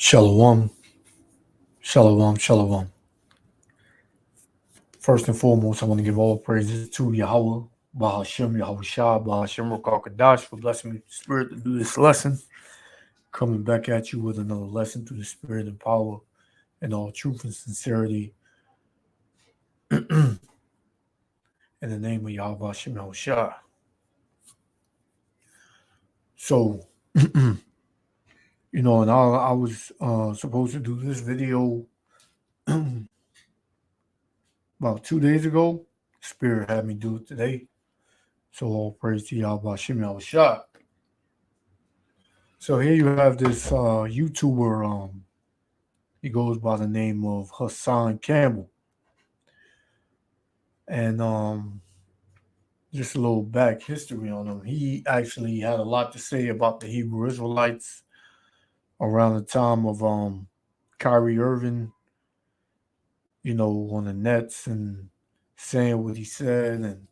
Shalom, shalom, shalom. First and foremost, I want to give all praises to Yahweh, Bahashem, Yahweh Shah, Bahashem Rukakadash for blessing me with the spirit to do this lesson. Coming back at you with another lesson through the spirit and power and all truth and sincerity. In the name of Yahweh Bahashem, Yahweh Shah. So, and I was supposed to do this video about 2 days ago. Spirit had me do it today. So all praise to Yahweh Bahashem, Yahweh Shah. So here you have this YouTuber. He goes by the name of Hassan Campbell, and just a little back history on him. He actually had a lot to say about the Hebrew Israelites around the time of Kyrie Irving, on the Nets and saying what he said, and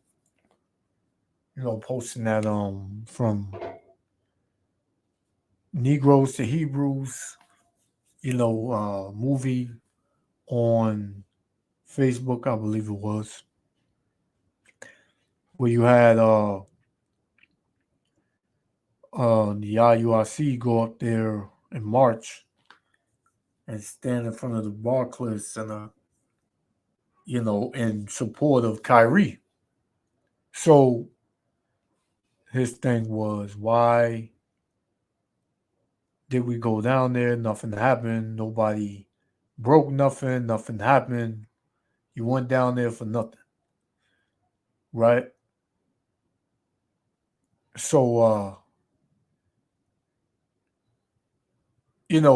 posting that from Negroes to Hebrews, movie on Facebook, I believe it was, where you had the IUIC go up there in March and stand in front of the bar cliffs and in support of Kyrie. So his thing was, why did we go down there? Nothing happened. Nobody broke nothing. Nothing happened. You went down there for nothing. Right? So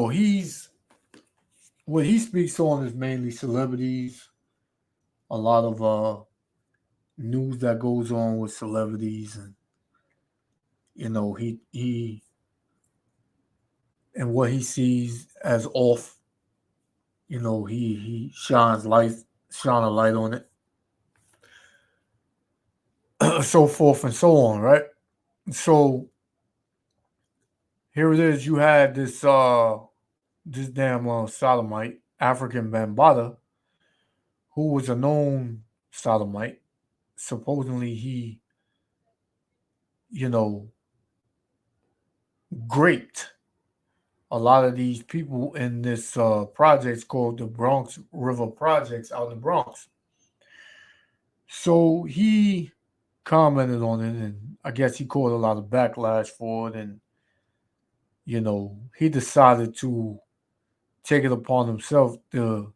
he's what he speaks on is mainly celebrities, a lot of news that goes on with celebrities, and he and what he sees as off, he shine a light on it, so forth and so on, right? So here it is. You had this damn sodomite, African Bambaataa, who was a known sodomite. Supposedly he, raped a lot of these people in this projects called the Bronx River Projects out in the Bronx. So he commented on it, and I guess he caught a lot of backlash for it, and he decided to take it upon himself to,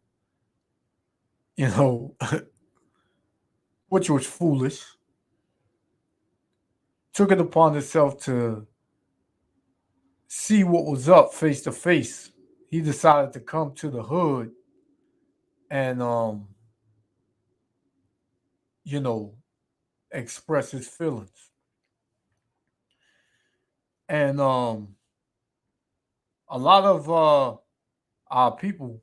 which was foolish, took it upon himself to see what was up face to face. He decided to come to the hood and express his feelings. And a lot of our people,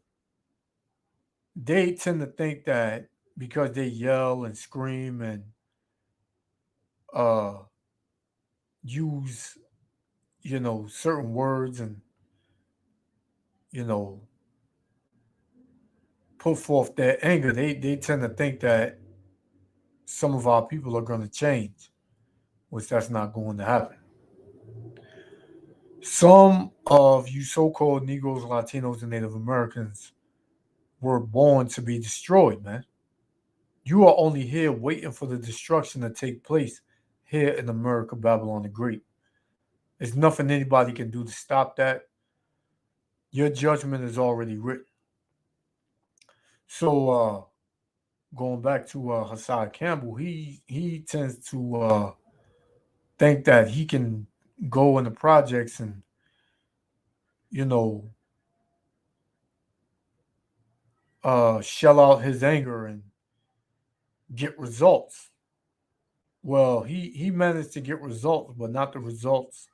they tend to think that because they yell and scream and uh use certain words and you know put forth their anger, they tend to think that some of our people are going to change, which that's not going to happen. Some of you so-called Negroes, Latinos, and Native Americans were born to be destroyed, man. You are only here waiting for the destruction to take place here in America, Babylon the Great. There's nothing anybody can do to stop that. Your judgment is already written. So going back to Hassan Campbell, he tends to think that he can go in the projects and you know shell out his anger and get results. Well, he managed to get results, but not the results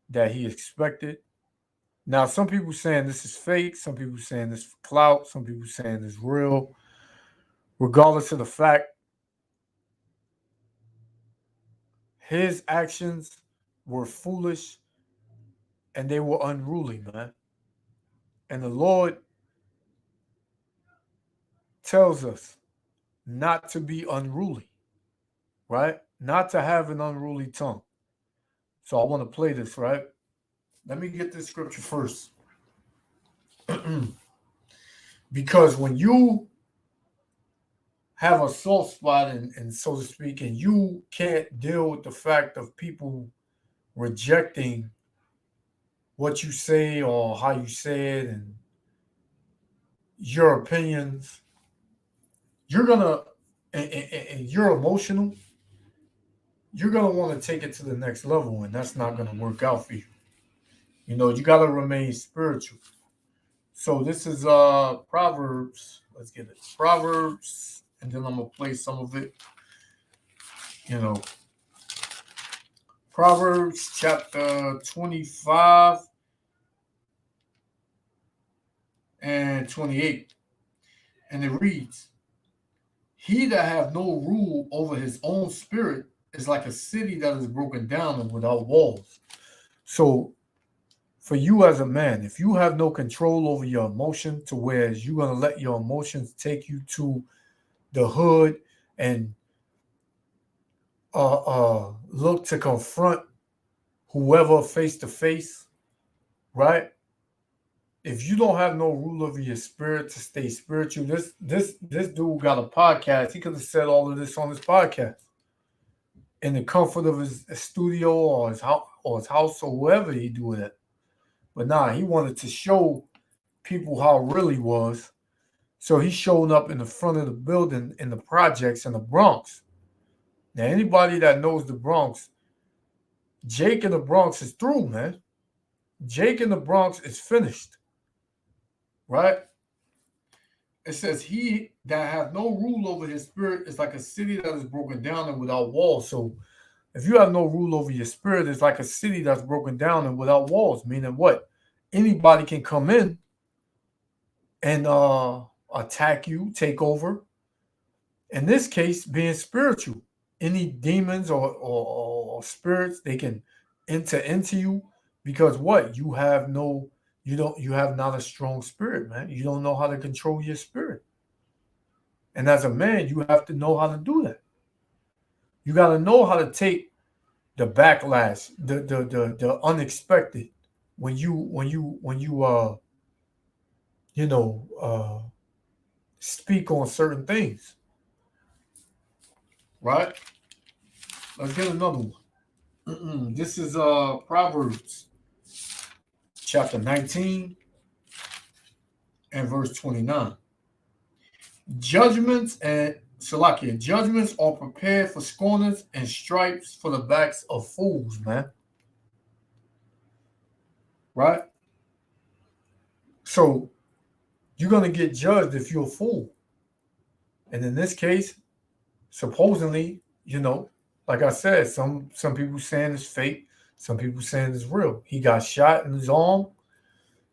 that he expected. Now, some people saying this is fake, some people saying this for clout, some people saying it's real. Regardless of the fact, his actions were foolish and they were unruly, man. And the Lord tells us not to be unruly, right? Not to have an unruly tongue. So I want to play this, right? Let me get this scripture first. Because when you have a soft spot, and so to speak, and you can't deal with the fact of people rejecting what you say or how you say it and your opinions, you're gonna, and you're emotional, you're gonna want to take it to the next level, and that's not gonna work out for you. You know, you gotta remain spiritual. So this is Proverbs. Let's get it. Proverbs, and then I'm gonna play some of it. You know, Proverbs chapter 25 and 28. And it reads, he that have no rule over his own spirit is like a city that is broken down and without walls. So for you as a man, if you have no control over your emotion to where you're going to let your emotions take you to the hood and look to confront whoever face to face, right? If you don't have no rule over your spirit to stay spiritual, this dude got a podcast. He could have said all of this on his podcast in the comfort of his studio or his house or wherever he do it at. But nah, he wanted to show people how it really was. So he's showing up in the front of the building in the projects in the Bronx. Now, anybody that knows the Bronx, Jake in the Bronx is through, man. Jake in the Bronx is finished. Right? It says, he that have no rule over his spirit is like a city that is broken down and without walls. So if you have no rule over your spirit, it's like a city that's broken down and without walls. Meaning what? Anybody can come in and attack you, take over. In this case, being spiritual. Any demons or spirits, they can enter into you because what? You have not a strong spirit, man. You don't know how to control your spirit. And as a man, you have to know how to do that. You got to know how to take the backlash, the unexpected when you speak on certain things. Right? Let's get another one. This is Proverbs chapter 19 and verse 29. Judgments are prepared for scorners and stripes for the backs of fools, man. Right? So you're gonna get judged if you're a fool. And in this case, supposedly, like I said, some people saying it's fake, some people saying it's real. He got shot in his arm.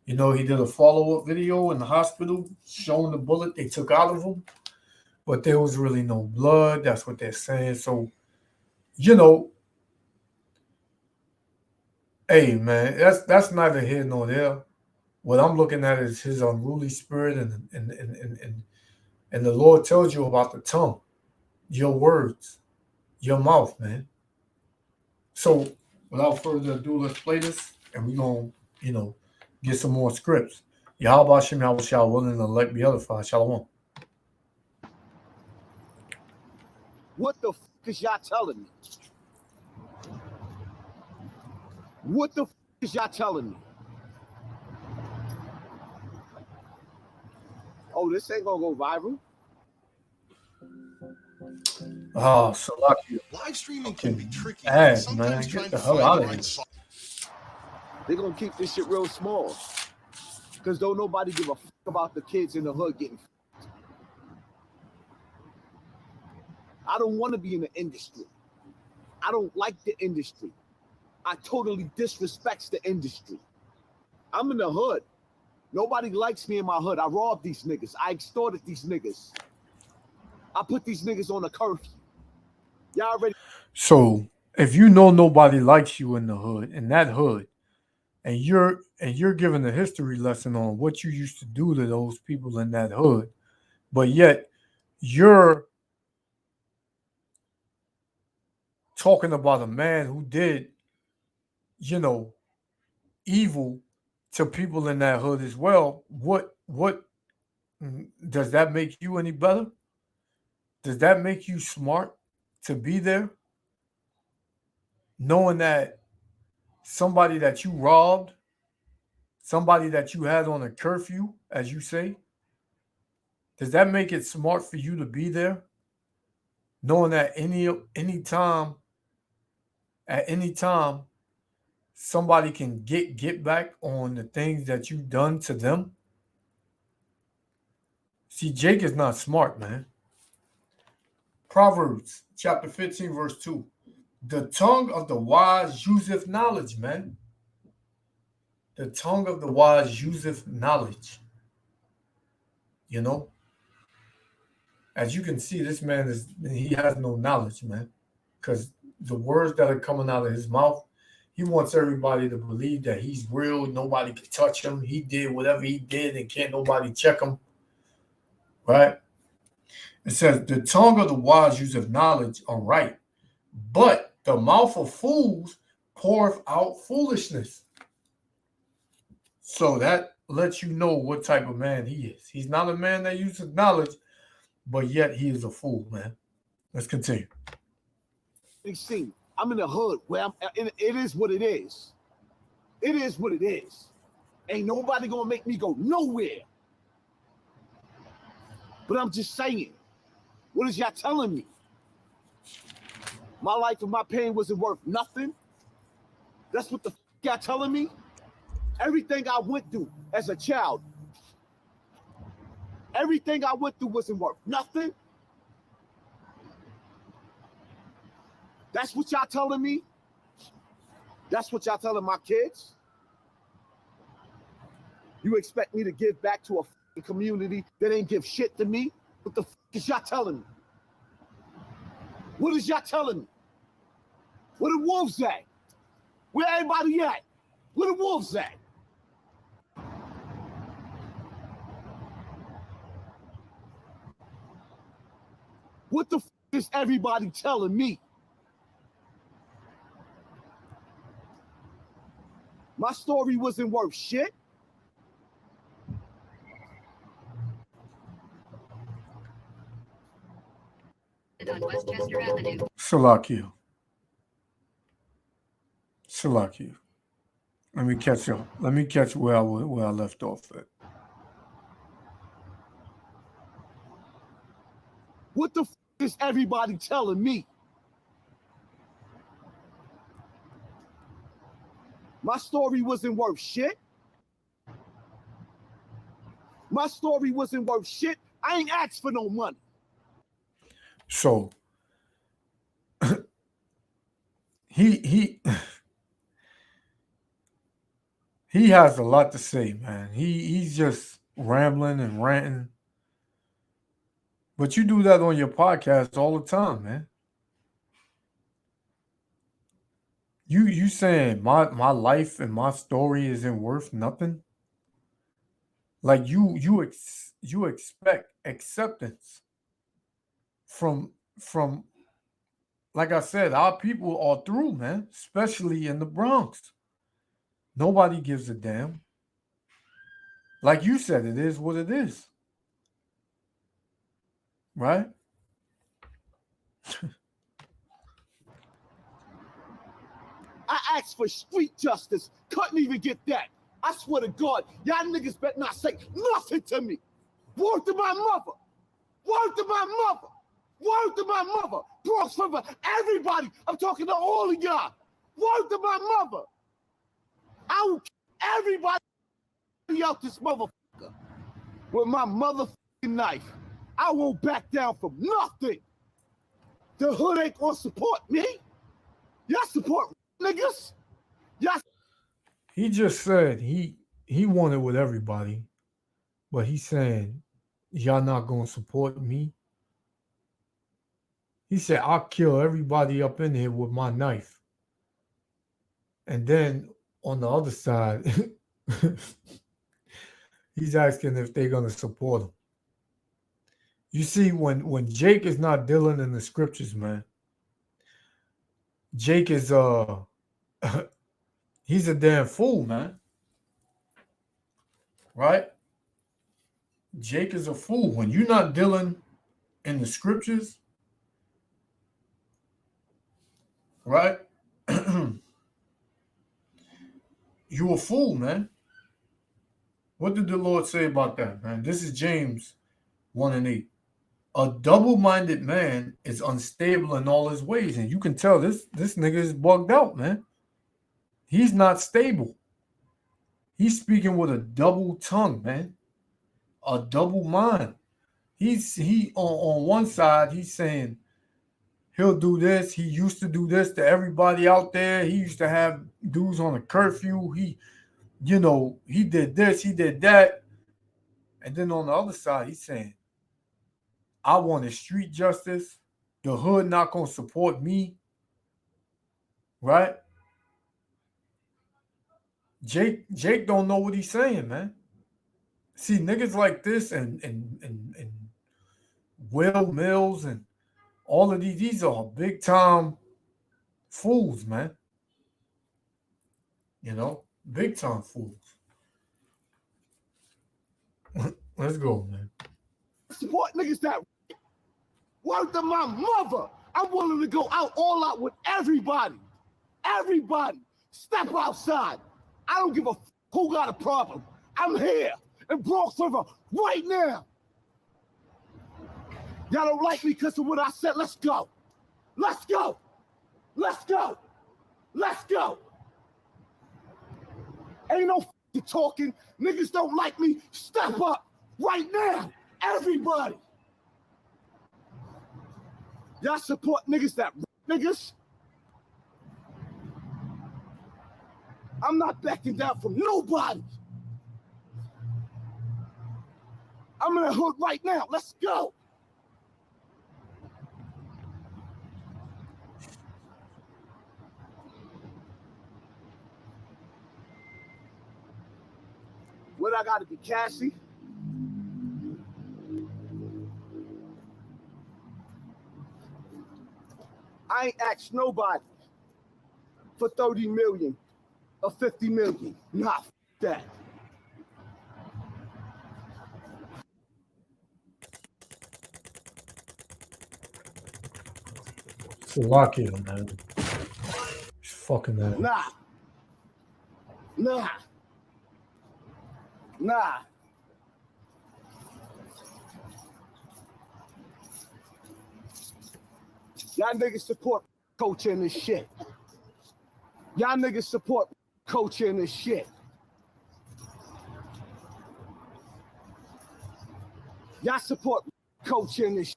He did a follow-up video in the hospital showing the bullet they took out of him, but there was really no blood. That's what they're saying. So, hey man, that's neither here nor there. What I'm looking at is his unruly spirit, and the Lord tells you about the tongue, your words, your mouth, man. So, without further ado, let's play this, and we're gonna, get some more scripts. Yahweh Shem Yahweh Shah, willing to elect be edified. Shalom. What the is y'all telling me? What the is y'all telling me? Oh, this ain't gonna go viral. Oh, Salaki. Live streaming can be tricky. Man, get the hell out of here. They're gonna keep this shit real small. Because don't nobody give a fuck about the kids in the hood getting fucked. I don't want to be in the industry. I don't like the industry. I totally disrespects the industry. I'm in the hood. Nobody likes me in my hood. I robbed these niggas. I extorted these niggas. I put these niggas on a curfew. Y'all already. So if you know nobody likes you in the hood, in that hood, and you're giving a history lesson on what you used to do to those people in that hood, but yet you're talking about a man who did, you know, evil to people in that hood as well. What does that make you any better? Does that make you smart to be there, knowing that somebody that you robbed, somebody that you had on a curfew, as you say, does that make it smart for you to be there, knowing that any time somebody can get back on the things that you've done to them? See, Jake is not smart, man. Proverbs chapter 15, verse 2. The tongue of the wise useth knowledge, man. The tongue of the wise useth knowledge. You know, as you can see, this man he has no knowledge, man. Because the words that are coming out of his mouth, he wants everybody to believe that he's real. Nobody can touch him. He did whatever he did, and can't nobody check him. Right? It says, the tongue of the wise useth knowledge aright, but the mouth of fools poureth out foolishness. So that lets you know what type of man he is. He's not a man that uses knowledge, but yet he is a fool, man. Let's continue. See, I'm in the hood where it is what it is. It is what it is. Ain't nobody gonna make me go nowhere. But I'm just saying, what is y'all telling me? My life and my pain wasn't worth nothing? That's what the y'all telling me? Everything I went through as a child, everything I went through wasn't worth nothing? That's what y'all telling me? That's what y'all telling my kids? You expect me to give back to a community that ain't give shit to me? What the is y'all telling me? What is y'all telling me? Where the wolves at? Where everybody at? Where the wolves at? What the is everybody telling me? My story wasn't worth shit? On Westchester Avenue. Salakia. Let me catch up. Let me catch where I left off at. What the is everybody telling me? My story wasn't worth shit? My story wasn't worth shit? I ain't asked for no money. So he has a lot to say, man. He's just rambling and ranting. But you do that on your podcast all the time, man. You saying my life and my story isn't worth nothing? Like you expect acceptance from like I said, our people are through, man, especially in the Bronx. Nobody gives a damn. Like you said, it is what it is. Right? I asked for street justice. Couldn't even get that. I swear to God, y'all niggas better not say nothing to me. Word to my mother. Word to my mother. Word to my mother. Bronx River, everybody. I'm talking to all of y'all. Word to my mother. I will kill everybody out this motherfucker with my motherfucking knife. I won't back down from nothing. The hood ain't gonna support me. Y'all support niggas. Y'all. He just said he wanted with everybody, but he's saying y'all not gonna support me. He said I'll kill everybody up in here with my knife. And then on the other side, he's asking if they're gonna support him. You see, when Jake is not dealing in the scriptures, man, Jake is he's a damn fool, man. Right? Jake is a fool. When you're not dealing in the scriptures, right? You a fool, man. What did the Lord say about that, man? This is James 1 and 8. A double-minded man is unstable in all his ways. And you can tell this nigga is bugged out, man. He's not stable. He's speaking with a double tongue, man. A double mind. He on one side, he's saying he'll do this. He used to do this to everybody out there. He used to have dudes on a curfew. He did this, he did that. And then on the other side, he's saying, I wanted street justice. The hood not gonna support me. Right? Jake don't know what he's saying, man. See, niggas like this and Will Mills and all of these are big time fools, man. Big time fools. Let's go, man. Support niggas that word to my mother. I'm willing to go all out with everybody. Everybody. Step outside. I don't give a who got a problem. I'm here in Bronx River right now. Y'all don't like me because of what I said. Let's go. Let's go. Let's go. Let's go. Ain't no talking. Niggas don't like me. Step up right now. Everybody. Y'all support niggas that niggas? I'm not backing down from nobody. I'm in the hood right now. Let's go. What I gotta be, Cassie? I ain't asked nobody for 30 million or 50 million. Nah, that. Slovakia, man. Fucking that. Nah. Y'all niggas support coaching this shit. Y'all niggas support coaching this shit. Y'all support coaching this shit.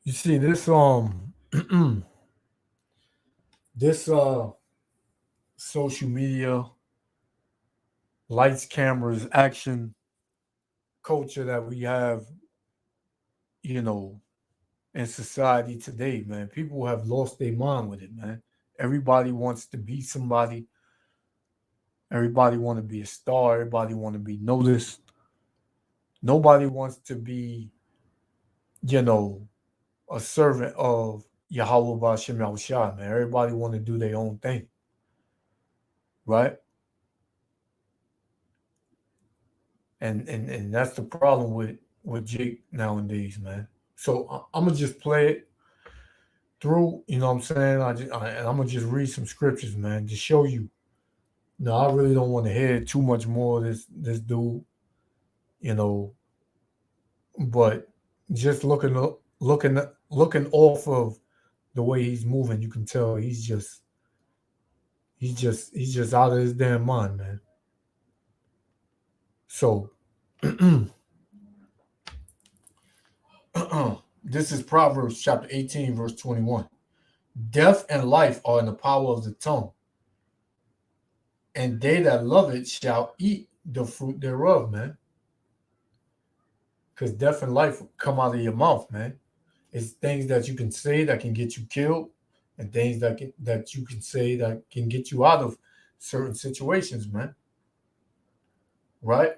You see this this social media lights, cameras, action culture that we have, in society today, man. People have lost their mind with it, man. Everybody wants to be somebody. Everybody want to be a star. Everybody want to be noticed. Nobody wants to be, a servant of Yahweh Ba'Shem Yahushua, man. Everybody want to do their own thing. Right? And that's the problem with Jake nowadays, man. So I'm gonna just play it through, you know what I'm saying? And I'm gonna just read some scriptures, man, to show you. No, I really don't want to hear too much more of this dude, but just looking off of the way he's moving, you can tell he's just out of his damn mind, man. So this is Proverbs chapter 18, verse 21. Death and life are in the power of the tongue, and they that love it shall eat the fruit thereof, man. Because death and life come out of your mouth, man. It's things that you can say that can get you killed, and things that you can say that can get you out of certain situations, man. Right?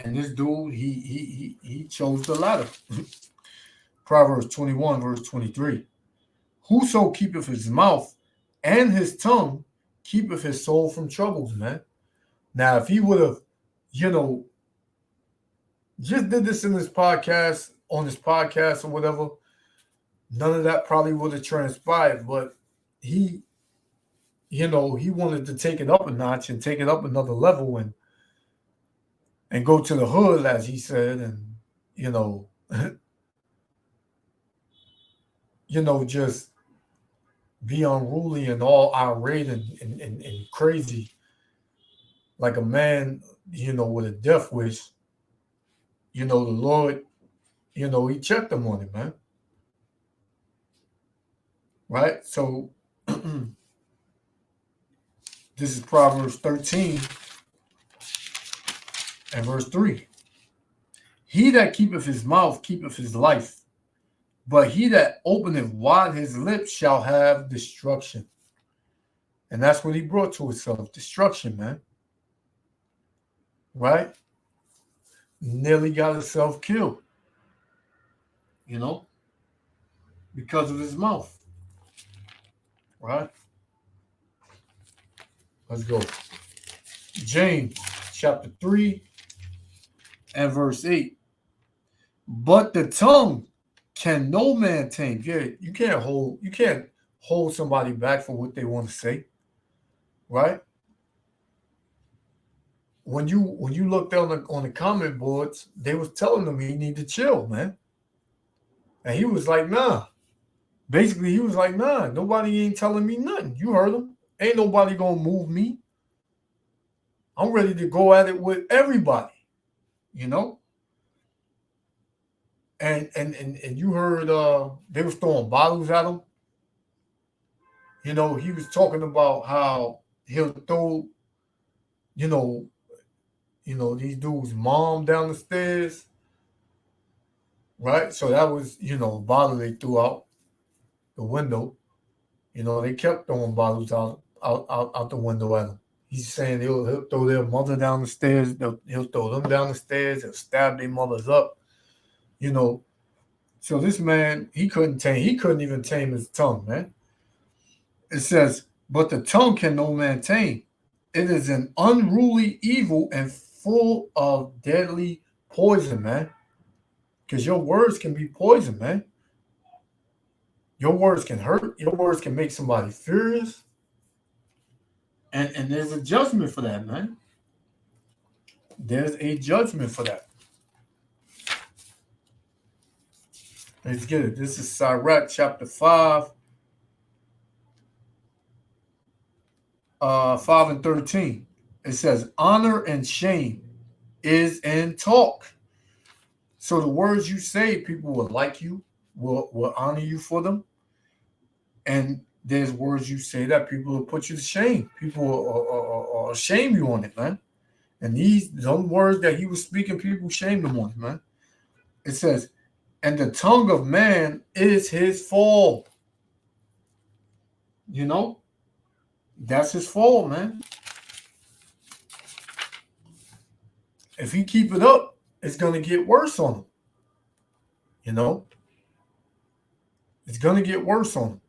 And this dude, he chose the latter. Proverbs 21, verse 23. Whoso keepeth his mouth and his tongue keepeth his soul from troubles, man. Now, if he would have, you know, just did this in this podcast, on this podcast or whatever, none of that probably would have transpired. But he, he wanted to take it up a notch and take it up another level and go to the hood, as he said, and just be unruly and all irate and crazy, like a man, with a death wish. The Lord, he checked him on it, man. Right? So this is Proverbs 13 and verse 3. He that keepeth his mouth keepeth his life, but he that openeth wide his lips shall have destruction. And that's what he brought to himself, destruction, man. Right? Nearly got himself killed, because of his mouth. Right? Let's go. James chapter 3 and verse 8. But the tongue can no man tame. Yeah, you can't hold somebody back for what they want to say. Right? When you looked on the comment boards, they was telling him he need to chill, man. And he was like, nah. Basically, he was like, nah, nobody ain't telling me nothing. You heard him. Ain't nobody gonna move me. I'm ready to go at it with everybody, And you heard they was throwing bottles at him. He was talking about how he'll throw, these dudes' mom down the stairs. Right? So that was, a bottle they threw out the window. They kept throwing bottles out the window at him. He's saying he'll throw their mother down the stairs. He'll throw them down the stairs. He'll stab their mothers up. So this man, he couldn't even tame his tongue, man. It says, but the tongue can no man tame. It is an unruly evil and full of deadly poison, man. Because your words can be poison, man. Your words can hurt. Your words can make somebody furious. And there's a judgment for that, man. There's a judgment for that. Let's get it. This is Sirach chapter 5, 5 and 13. It says, honor and shame is in talk. So the words you say, people will like you, will honor you for them. And there's words you say that people will put you to shame. People will shame you on it, man. And those words that he was speaking, people shamed him on it, man. It says, and the tongue of man is his fall. That's his fall, man. If he keep it up, it's going to get worse on him. It's going to get worse on him.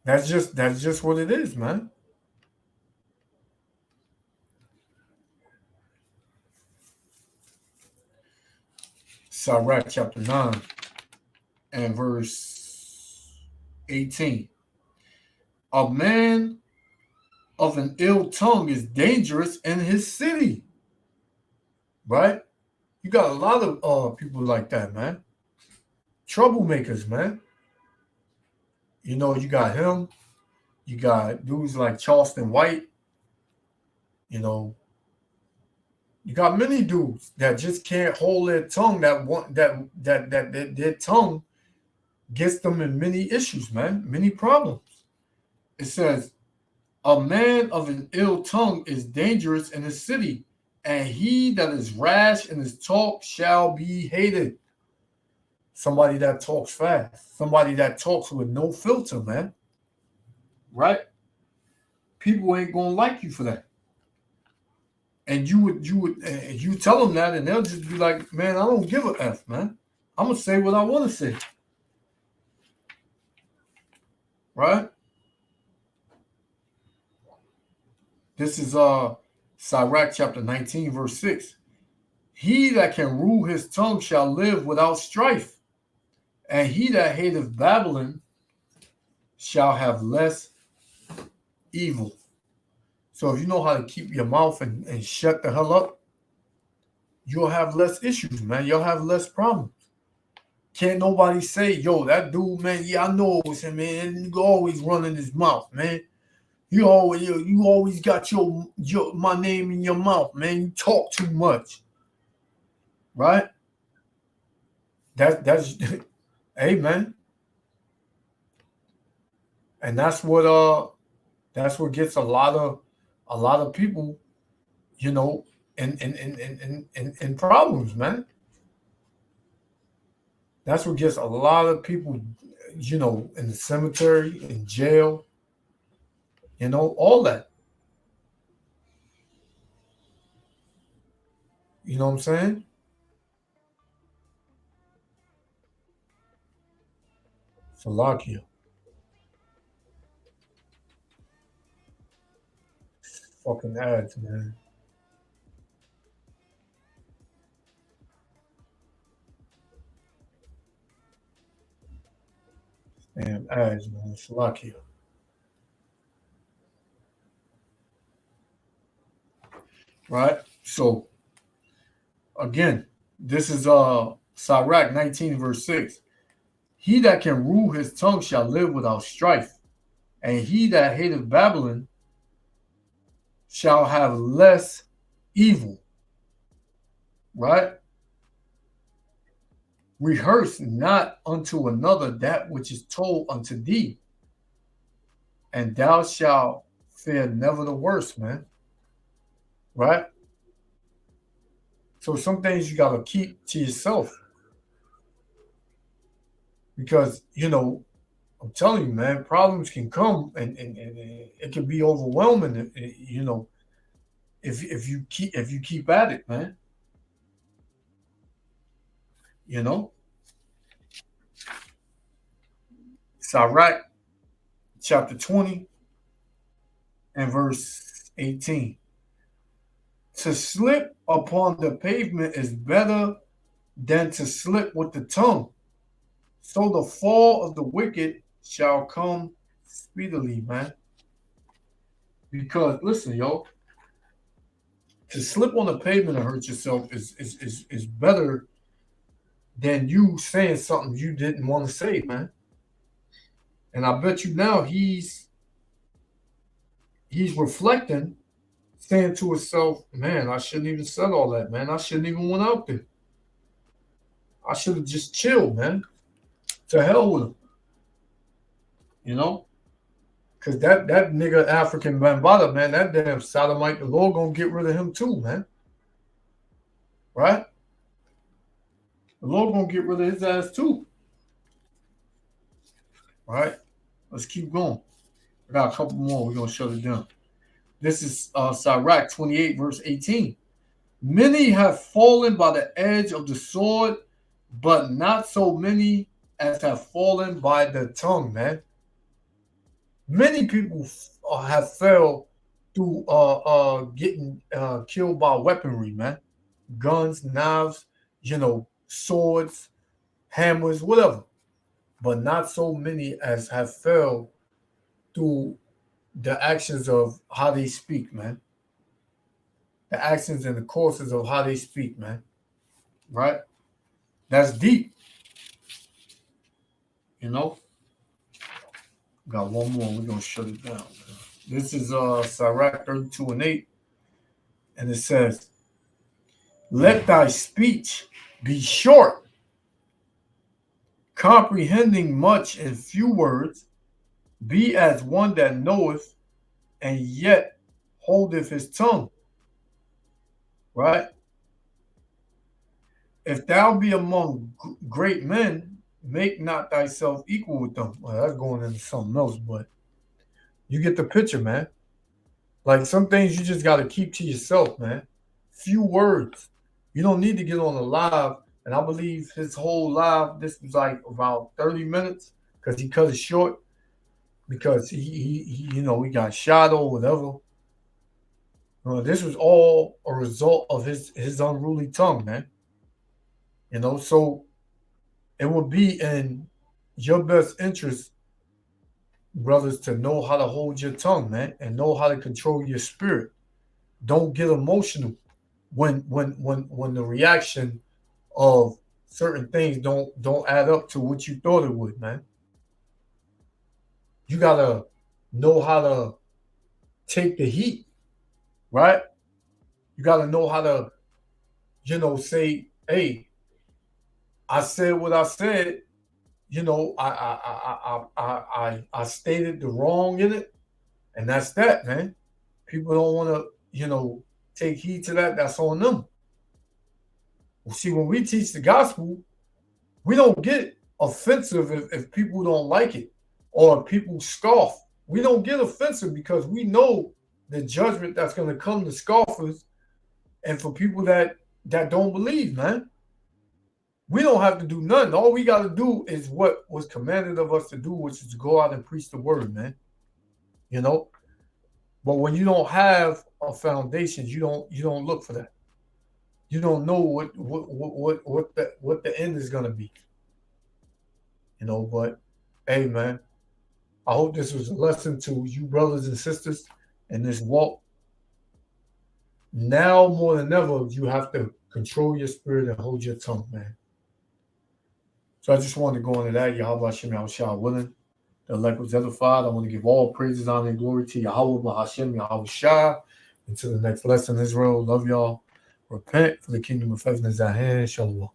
That's just what it is, man. Sirach chapter 9 and verse 18. A man of an ill tongue is dangerous in his city. Right? You got a lot of people like that, man. Troublemakers, man. You got him. You got dudes like Charleston White. You got many dudes that just can't hold their tongue. That their tongue gets them in many issues, man, many problems. It says, a man of an ill tongue is dangerous in the city, and he that is rash in his talk shall be hated. Somebody that talks fast, somebody that talks with no filter, man. Right? People ain't gonna like you for that. And you tell them that, and they'll just be like, man, I don't give a F, man. I'm gonna say what I want to say. Right? This is Sirach chapter 19, verse 6. He that can rule his tongue shall live without strife, and he that hateth Babylon shall have less evil. So if you know how to keep your mouth and shut the hell up, you'll have less issues, man. You'll have less problems. Can't nobody say, yo, that dude, man, yeah, I know it was him, man. You always running his mouth, man. You always got your my name in your mouth, man. You talk too much. Right? That's hey, man. And that's what gets a lot of people, you know, in problems, man. That's what gets a lot of people, you know, in the cemetery, in jail, you know, all that. You know what I'm saying? Salakia. Fucking ads, man. Damn ads, man. Salakia. Right? So again, this is Sirach 19, verse 6. He that can rule his tongue shall live without strife, and he that hateth Babylon shall have less evil. Right? Rehearse not unto another that which is told unto thee, and thou shalt fear never the worst, man. Right? So some things you gotta keep to yourself. Because, you know, I'm telling you, man, problems can come and it can be overwhelming, you know, if you keep at it, man. You know? Sirach chapter 20 and verse 18. To slip upon the pavement is better than to slip with the tongue. So the fall of the wicked shall come speedily, man. Because listen, yo, to slip on the pavement and hurt yourself is better than you saying something you didn't want to say, man. And I bet you now he's reflecting, saying to himself, man, I shouldn't even said all that, man. I shouldn't even went out there. I should have just chilled, man. To hell with him. You know? Because that nigga African Bambata, man, that damn sodomite, the Lord gonna get rid of him too, man. Right? The Lord gonna get rid of his ass too. Right? Let's keep going. I got a couple more. We're gonna shut it down. This is Sirach 28, verse 18. Many have fallen by the edge of the sword, but not so many as have fallen by the tongue, man. Many people have fell through getting killed by weaponry, man. Guns, knives, you know, swords, hammers, whatever. But not so many as have fell through the actions of how they speak, man. The actions and the courses of how they speak, man. Right? That's deep. You know? Got one more. We're going to shut it down. Man. This is Sirach 32 and 8. And it says, let thy speech be short, comprehending much in few words, be as one that knoweth, and yet holdeth his tongue. Right? If thou be among great men, make not thyself equal with them. Well, that's going into something else, but you get the picture, man. Like some things you just got to keep to yourself, man. Few words. You don't need to get on a live. And I believe his whole live, this was like about 30 minutes because he cut it short because he he got shot or whatever. This was all a result of his unruly tongue, man. So it would be in your best interest, brothers, to know how to hold your tongue, man, and know how to control your spirit. Don't get emotional when the reaction of certain things don't add up to what you thought it would, man. You gotta know how to take the heat, right? You gotta know how to, say, hey, I said what I said. I stated the wrong in it, and that's that, man. People don't want to, take heed to that. That's on them. Well, see, when we teach the gospel, we don't get offensive if people don't like it or if people scoff. We don't get offensive because we know the judgment that's going to come to scoffers and for people that don't believe, man. We don't have to do nothing. All we got to do is what was commanded of us to do, which is to go out and preach the word, man. But when you don't have a foundation, you don't look for that. You don't know what the end is gonna be. But hey, man, I hope this was a lesson to you brothers and sisters in this walk. Now more than ever, you have to control your spirit and hold your tongue, man. So I just wanted to go into that. Yahweh Hashem Yahushua willing. The elect was edified. I want to give all praises, honor, and glory to Yahweh Hashem Yahushua. Until the next lesson, Israel. Love y'all. Repent, for the kingdom of heaven is at hand. Shalom.